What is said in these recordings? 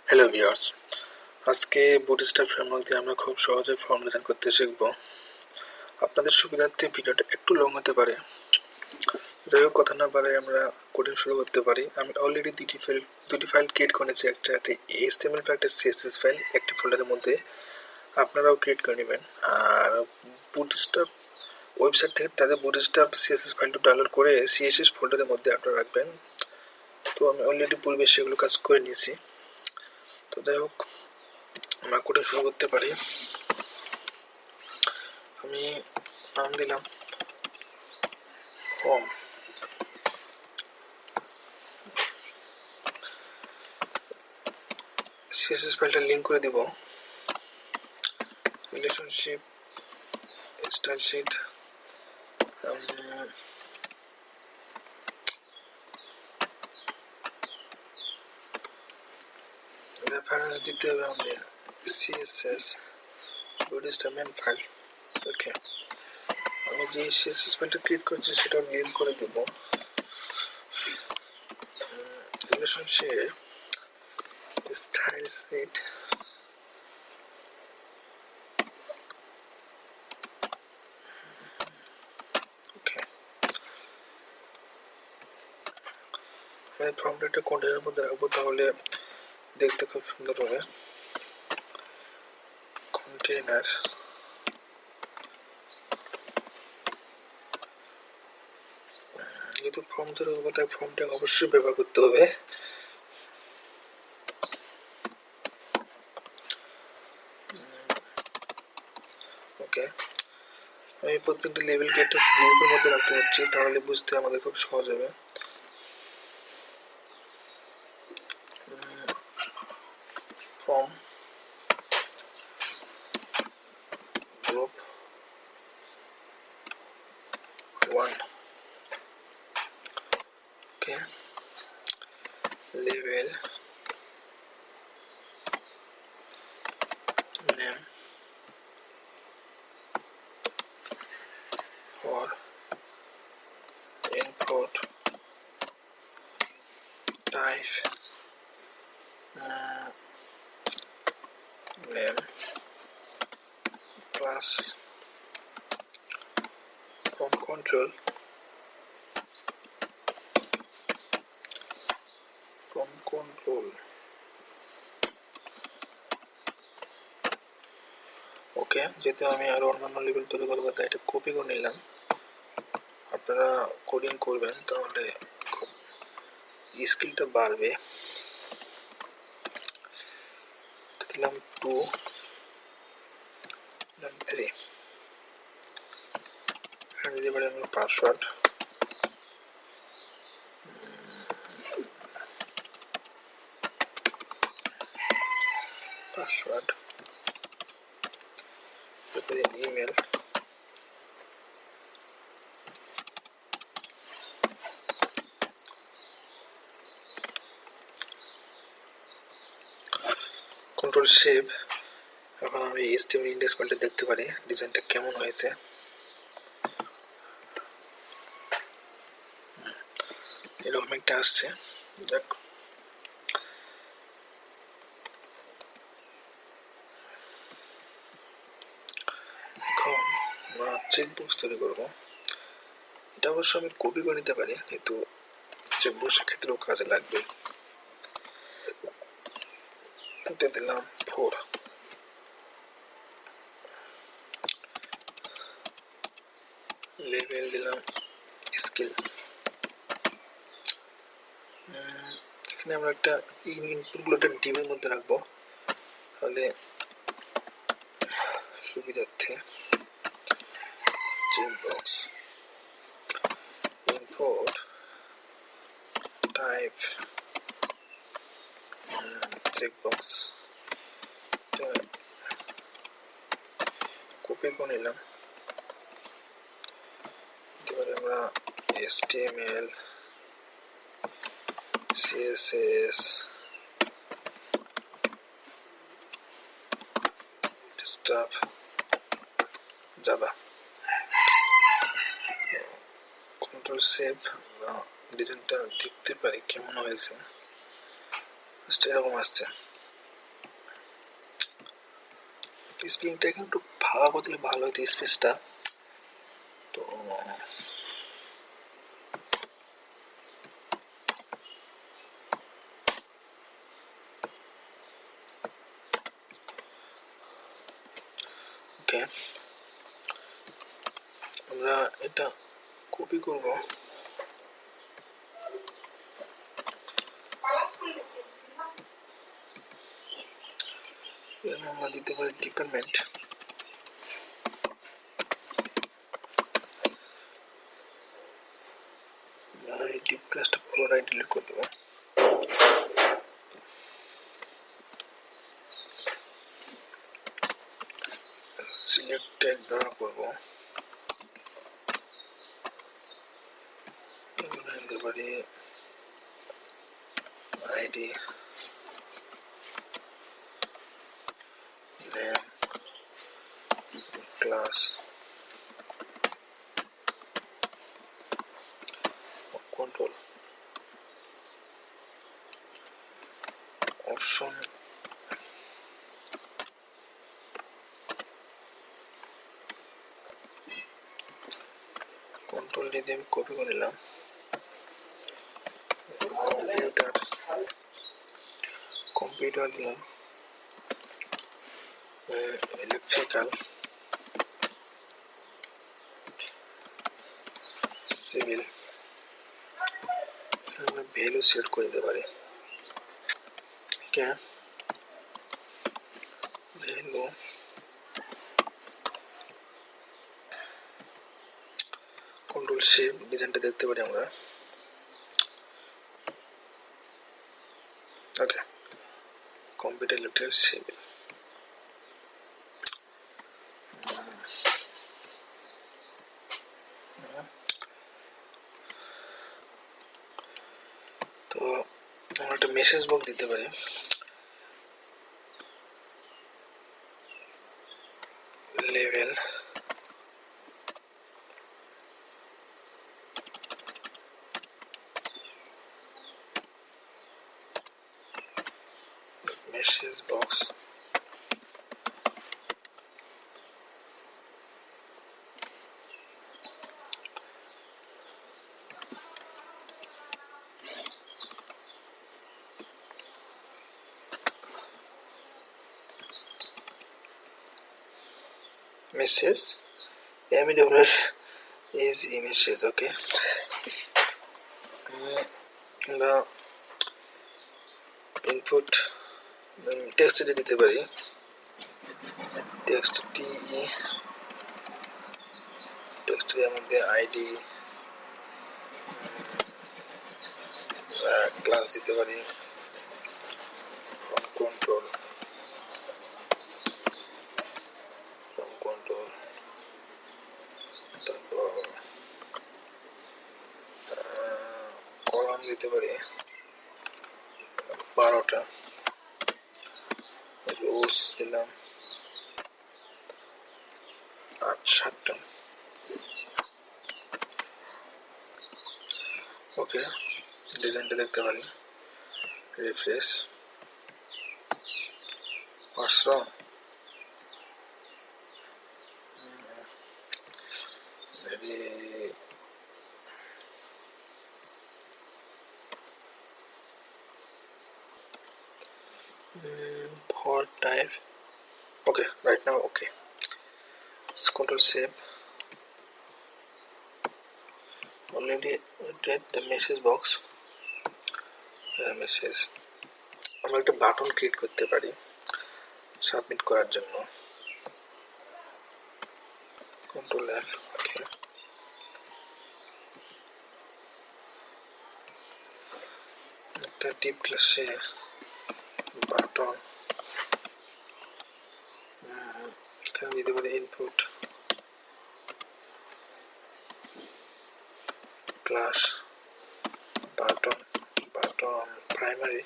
Hello viewers, আজকে bootstrap framework দিয়ে আমরা খুব সহজে ফর্ম ডিজাইন করতে শিখব। আপনাদের সুবিধার্থে ভিডিওটা একটু লং হতে পারে। যাই হোক, কথা না বাড়াই আমরা কোডিং শুরু করতে পারি। আমি অলরেডি দুটি ফাইল ক্রিয়েট করেছি, একটাতে HTML ফাইল, একটা CSS ফাইল, একটি ফোল্ডারের মধ্যে। আপনারাও ক্রিয়েট করে নেবেন। আর বুটস্ট্র্যাপ ওয়েবসাইট থেকে তাদের বুটস্ট্র্যাপ CSS ফাইলটা ডাউনলোড করে CSS ফোল্ডারের মধ্যে আপনারা রাখবেন। তো আমি অলরেডি পূর্বে সেগুলো কাজ করে নিয়েছি। তো যাই হোক, আমরা কোডিং শুরু করতে পারি। আমি নাম দিলাম ফর্ম। CSS ফাইলটা লিংক করে দিব। রিলেশনশিপ স্টাইল শিট, রেফারেন্স দিতে হবে আমাদের CSS বুটস্ট্র্যাপ মেন ফাইল। ওকে, আমি যে CSS ফাইলটা ক্রিয়েট করছি সেটা লিংক করে দিব। রিলেশনশিপ স্টাইল শিট, ওকে। আমি ফর্মটা একটা কন্টেনারের মধ্যে রাখবো, তাহলে দেখতে খুব সুন্দর হবে। কন্টেনার, যেহেতু ফর্ম ধরে হবো তাই ফর্মটা অবশ্যই ব্যবহার করতে হবে। ওকে, আমি প্রত্যেকটি লেভেলকে একটা গ্রুপের মধ্যে রাখতে যাচ্ছি, তাহলে বুঝতে আমাদের খুব সহজ হবে। Form group 1, okay. Level name for input type name class from control ওকে। যেহেতু আমি আরো অন্যান্য লেভেল তৈরি করবো তাই এটা কপি করে নিলাম। আপনারা কোডিং করবেন তাহলে খুব স্কিলটা বাড়বে। দিলাম 2, দিলাম 3, এখানে দিতে পারি আমি পাসওয়ার্ড। Email, control save. এখন আমি HTML ইন্ডেক্স ফাইলটা দেখতে পারি ডিজাইনটা কেমন হয়েছে। এরকম একটা আসছে। দেখ, এখন আমরা চেকবক্স তৈরি করবো। এটা অবশ্য আমি কপি করে নিতে পারি, কিন্তু চেকবক্সের ক্ষেত্রেও কাজে লাগবে। এটা দিলাম 4, লেভেল দিলাম স্কিল। এখানে আমরা একটা ইনপুটগুলো একটা ডিমের মধ্যে রাখবো, তাহলে সুবিধার্থে। Checkbox input type checkbox copy করে নিলাম। এবারে আমরা HTML CSS Bootstrap Java, control save. আমরা ডিজাইনটা দেখতে পারি কেমন হয়েছে। এরকম আসছে। স্প্রিংটা একটু ফাঁকা করে দিলে ভালো হতো স্পেসটা। তো ওকে, আমরা এটা কপি করব। আমরা দিতে পারি ডিপার্টমেন্ট, এই ডিপ ক্লাসটা পুরোটাই ডিলিট করে দেবো। সিলেক্ট ট্যাগ ব্যবহার করব, দিতে পারি ID name class control option control দিয়ে আমি কপি করে নিলাম। কম্পিউটার দিলাম, ইলেকট্রিক্যাল সিভিল, ভ্যালু সেট করে দিতে পারি। ভ্যালু কন্ট্রোল শেপ ডিজাইনটা দেখতে পারি আমরা। ওকে, কম্পিউটার ইলেকট্রিক্যাল সিভিল। তো আমরা একটা মেসেজ বক্স দিতে পারি, level message box message MEWS is images. Okay, আমরা ইনপুট টেক্সট দিতে পারি, টেক্সট টেক্সটের মধ্যে আইডি ক্লাস দিতে পারি, কন্ট্রোল তারপর কলাম দিতে পারি 12টা, রোজ দিলাম 7টা। ওকে, ডিজাইনটা দেখতে পারি, refresh. What's wrong? Maybe for type. Okay, right now okay. Let's control save. Already read the message box. Message. আমরা একটা বাটন ক্রিয়েট করতে পারি সাবমিট করার জন্য। Control F। ওকে, একটা ডিপ ক্লাসে বাটন এখানে দিতে পারি input class button primary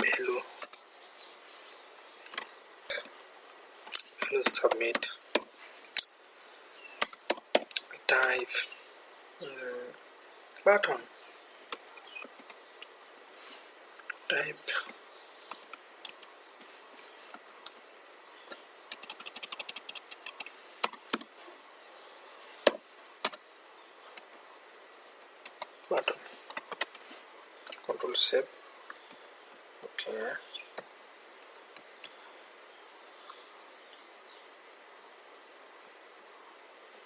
value submit type button type button, control save. Okay,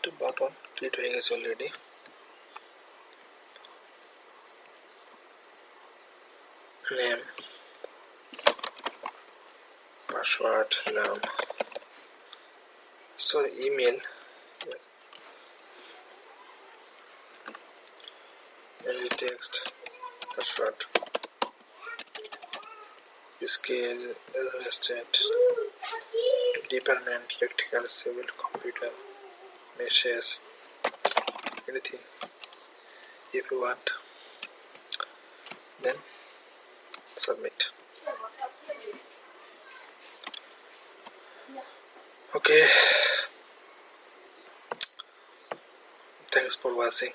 the button create হয়ে গেছে already. Name, password, name, sorry, email, text, password, skill, state, department, electrical, civil, computer, meshes, anything if you want, then submit. Okay, thanks for watching.